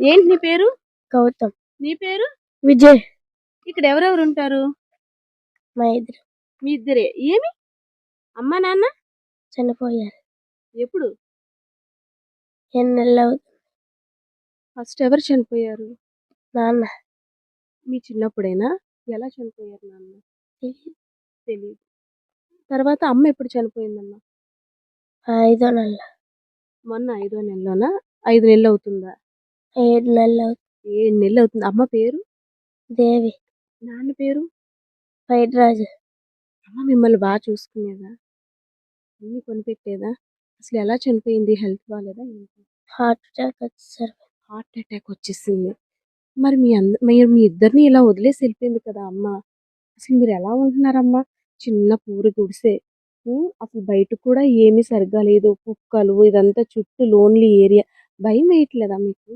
ఏంటి నీ పేరు? గౌతమ్. నీ పేరు? విజయ్. ఇక్కడ ఎవరెవరు ఉంటారు? మా ఇద్దరు. మీ ఇద్దరే? ఏమి అమ్మ నాన్న చనిపోయారు. ఎప్పుడు? ఎన్ని నెలలు అవుతుంది. ఫస్ట్ ఎవరు చనిపోయారు? నాన్న. మీ చిన్నప్పుడేనా? ఎలా చనిపోయారు నాన్న? తెలీదు. తెలియదు. తర్వాత అమ్మ ఎప్పుడు చనిపోయిందమ్మా? 5వ నెల. మొన్న 5వ నెలలోనా? 5 నెలలు అవుతుందా? 7 నెలలు అవుతుంది. 7 నెలలు అవుతుంది. అమ్మ పేరు? దేవి. నాన్న పేరు? పైడిరాజు. అమ్మ మిమ్మల్ని బాగా చూసుకునేదా? అన్ని కొనిపెట్టేదా? అసలు ఎలా చనిపోయింది? హెల్త్ బాగాలేదా ఏంటి? హార్ట్ అటాక్ వచ్చేసరి హార్ట్ అటాక్ వచ్చేసింది. మరి మీరు మీ ఇద్దరిని ఇలా వదిలేసి వెళ్ళిపోయింది కదా అమ్మ. అసలు మీరు ఎలా ఉంటున్నారమ్మా? చిన్న పూరి గుడిసె. అసలు బయట కూడా ఏమీ సరిగ్గా లేదు. కుక్కలు ఇదంతా చుట్టూ లోన్లీ ఏరియా. భయం వేయట్లేదా మీకు?